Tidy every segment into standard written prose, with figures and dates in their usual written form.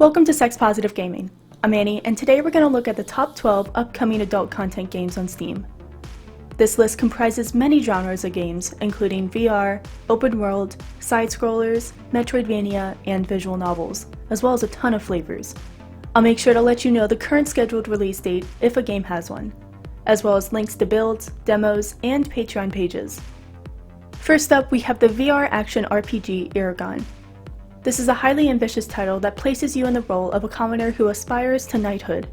Welcome to Sex Positive Gaming. I'm Annie, and today we're going to look at the top 12 upcoming adult content games on Steam. This list comprises many genres of games, including VR, open world, side-scrollers, Metroidvania, and visual novels, as well as a ton of flavors. I'll make sure to let you know the current scheduled release date if a game has one, as well as links to builds, demos, and Patreon pages. First up, we have the VR action RPG Iragon. This is a highly ambitious title that places you in the role of a commoner who aspires to knighthood.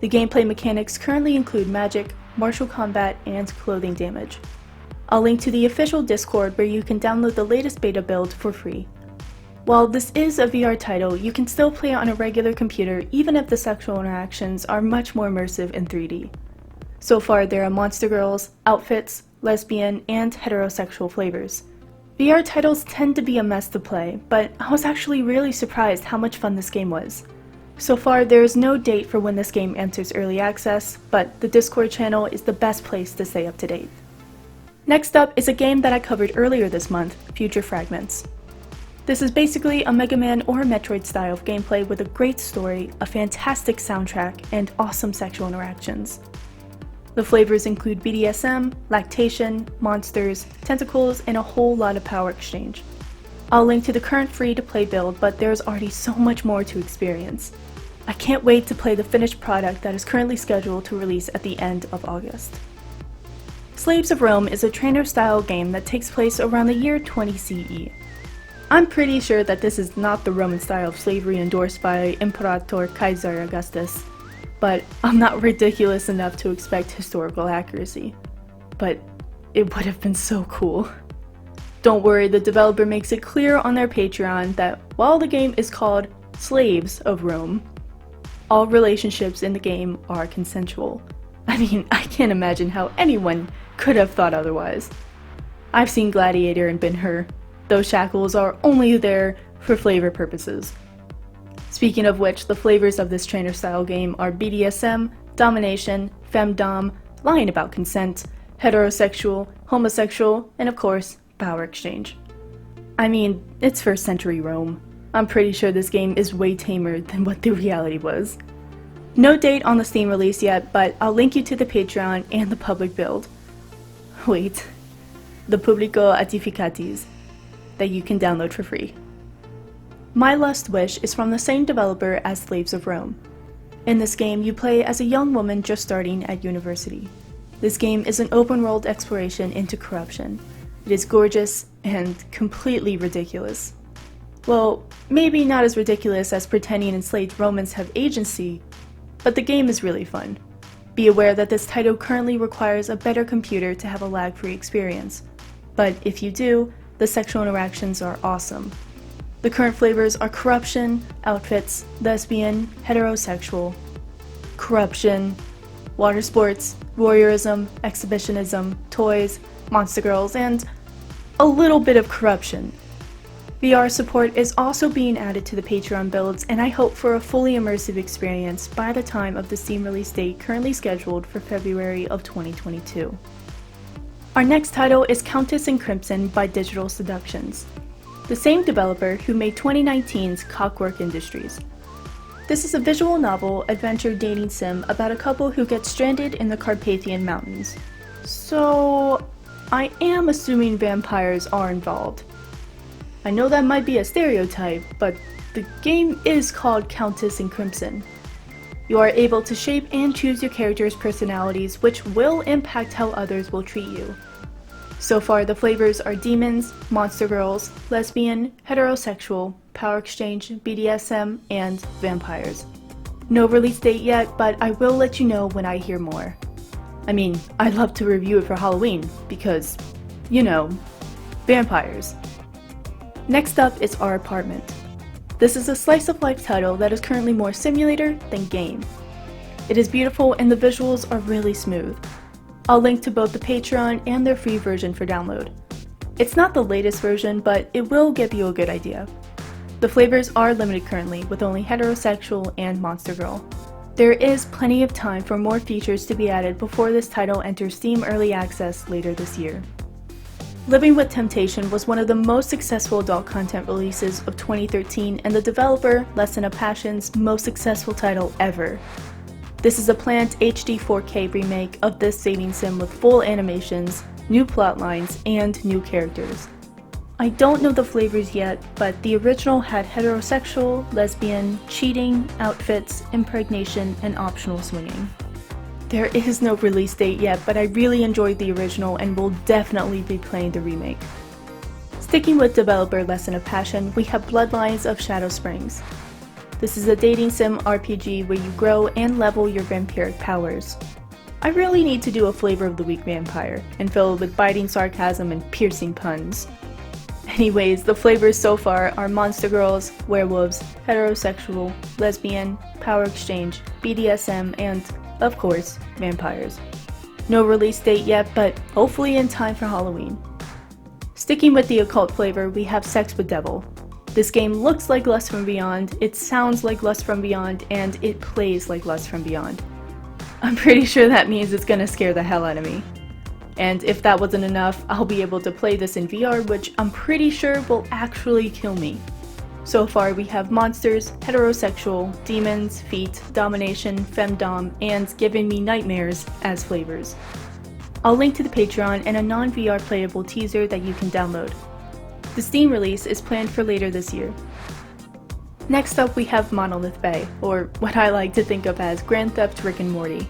The gameplay mechanics currently include magic, martial combat, and clothing damage. I'll link to the official Discord where you can download the latest beta build for free. While this is a VR title, you can still play it on a regular computer even if the sexual interactions are much more immersive in 3D. So far there are monster girls, outfits, lesbian, and heterosexual flavors. VR titles tend to be a mess to play, but I was actually really surprised how much fun this game was. So far, there is no date for when this game enters early access, but the Discord channel is the best place to stay up to date. Next up is a game that I covered earlier this month, Future Fragments. This is basically a Mega Man or Metroid style of gameplay with a great story, a fantastic soundtrack, and awesome sexual interactions. The flavors include BDSM, lactation, monsters, tentacles, and a whole lot of power exchange. I'll link to the current free-to-play build, but there's already so much more to experience. I can't wait to play the finished product that is currently scheduled to release at the end of August. Slaves of Rome is a trainer-style game that takes place around the year 20 CE. I'm pretty sure that this is not the Roman style of slavery endorsed by Imperator Kaiser Augustus, but I'm not ridiculous enough to expect historical accuracy. But it would have been so cool. Don't worry, the developer makes it clear on their Patreon that while the game is called Slaves of Rome, all relationships in the game are consensual. I mean, I can't imagine how anyone could have thought otherwise. I've seen Gladiator and Ben-Hur. Those shackles are only there for flavor purposes. Speaking of which, the flavors of this trainer-style game are BDSM, domination, femdom, lying about consent, heterosexual, homosexual, and of course, power exchange. I mean, it's 1st century Rome. I'm pretty sure this game is way tamer than what the reality was. No date on the Steam release yet, but I'll link you to the Patreon and the public build. Wait, the Publico Artificatis that you can download for free. My Last Wish is from the same developer as Slaves of Rome. In this game, you play as a young woman just starting at university. This game is an open-world exploration into corruption. It is gorgeous and completely ridiculous. Well, maybe not as ridiculous as pretending enslaved Romans have agency, but the game is really fun. Be aware that this title currently requires a better computer to have a lag-free experience, but if you do, the sexual interactions are awesome. The current flavors are corruption, outfits, lesbian, heterosexual, corruption, water sports, voyeurism, exhibitionism, toys, monster girls, and a little bit of corruption. VR support is also being added to the Patreon builds, and I hope for a fully immersive experience by the time of the Steam release date currently scheduled for February of 2022. Our next title is Countess and Crimson by Digital Seductions, the same developer who made 2019's Clockwork Industries. This is a visual novel adventure dating sim about a couple who get stranded in the Carpathian Mountains. So, I am assuming vampires are involved. I know that might be a stereotype, but the game is called Countess and Crimson. You are able to shape and choose your characters' personalities, which will impact how others will treat you. So far, the flavors are demons, monster girls, lesbian, heterosexual, power exchange, BDSM, and vampires. No release date yet, but I will let you know when I hear more. I mean, I'd love to review it for Halloween, because, you know, vampires. Next up is Our Apartment. This is a slice-of-life title that is currently more simulator than game. It is beautiful and the visuals are really smooth. I'll link to both the Patreon and their free version for download. It's not the latest version, but it will give you a good idea. The flavors are limited currently, with only heterosexual and monster girl. There is plenty of time for more features to be added before this title enters Steam Early Access later this year. Living with Temptation was one of the most successful adult content releases of 2013 and the developer, Lesson of Passion's most successful title ever. This is a planned HD 4K remake of this dating sim with full animations, new plot lines, and new characters. I don't know the flavors yet, but the original had heterosexual, lesbian, cheating, outfits, impregnation, and optional swinging. There is no release date yet, but I really enjoyed the original and will definitely be playing the remake. Sticking with developer Lesson of Passion, we have Bloodlines of Shadow Springs. This is a dating sim RPG where you grow and level your vampiric powers. I really need to do a flavor of the week vampire, and fill it with biting sarcasm and piercing puns. Anyways, the flavors so far are monster girls, werewolves, heterosexual, lesbian, power exchange, BDSM, and, of course, vampires. No release date yet, but hopefully in time for Halloween. Sticking with the occult flavor, we have Sex with Devil. This game looks like Lust from Beyond, it sounds like Lust from Beyond, and it plays like Lust from Beyond. I'm pretty sure that means it's gonna scare the hell out of me. And if that wasn't enough, I'll be able to play this in VR, which I'm pretty sure will actually kill me. So far we have monsters, heterosexual, demons, feet, domination, femdom, and giving me nightmares as flavors. I'll link to the Patreon and a non-VR playable teaser that you can download. The Steam release is planned for later this year. Next up we have Monolith Bay, or what I like to think of as Grand Theft Rick and Morty.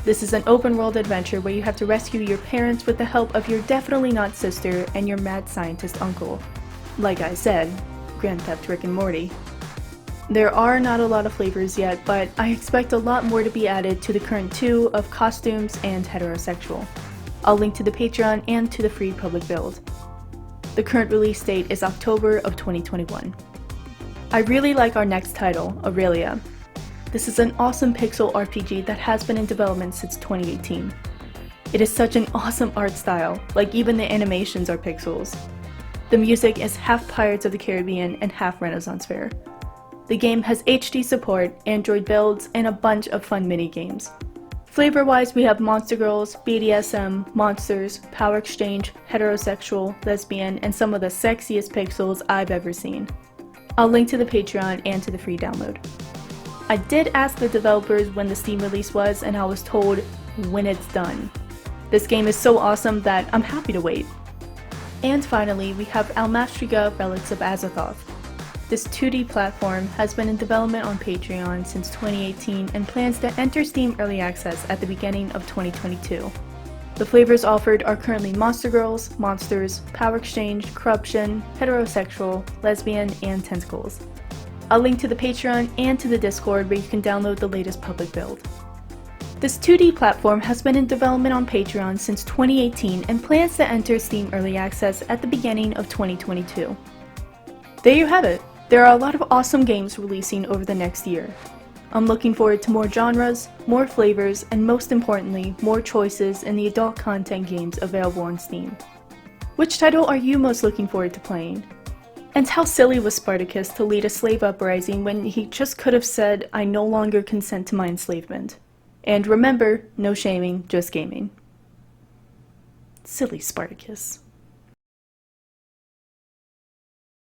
This is an open world adventure where you have to rescue your parents with the help of your definitely not sister and your mad scientist uncle. Like I said, Grand Theft Rick and Morty. There are not a lot of flavors yet, but I expect a lot more to be added to the current 2 of costumes and heterosexual. I'll link to the Patreon and to the free public build. The current release date is October of 2021. I really like our next title, Aurelia. This is an awesome pixel RPG that has been in development since 2018. It is such an awesome art style, like even the animations are pixels. The music is half Pirates of the Caribbean and half Renaissance Fair. The game has HD support, Android builds, and a bunch of fun mini-games. Flavor-wise, we have monster girls, BDSM, monsters, power exchange, heterosexual, lesbian, and some of the sexiest pixels I've ever seen. I'll link to the Patreon and to the free download. I did ask the developers when the Steam release was, and I was told when it's done. This game is so awesome that I'm happy to wait. And finally, we have Almastriga, Relics of Azathoth. This 2D platform has been in development on Patreon since 2018 and plans to enter Steam Early Access at the beginning of 2022. The flavors offered are currently Monster Girls, Monsters, Power Exchange, Corruption, Heterosexual, Lesbian, and Tentacles. I'll link to the Patreon and to the Discord where you can download the latest public build. This 2D platform has been in development on Patreon since 2018 and plans to enter Steam Early Access at the beginning of 2022. There you have it! There are a lot of awesome games releasing over the next year. I'm looking forward to more genres, more flavors, and most importantly, more choices in the adult content games available on Steam. Which title are you most looking forward to playing? And how silly was Spartacus to lead a slave uprising when he just could have said, "I no longer consent to my enslavement." And remember, no shaming, just gaming. Silly Spartacus.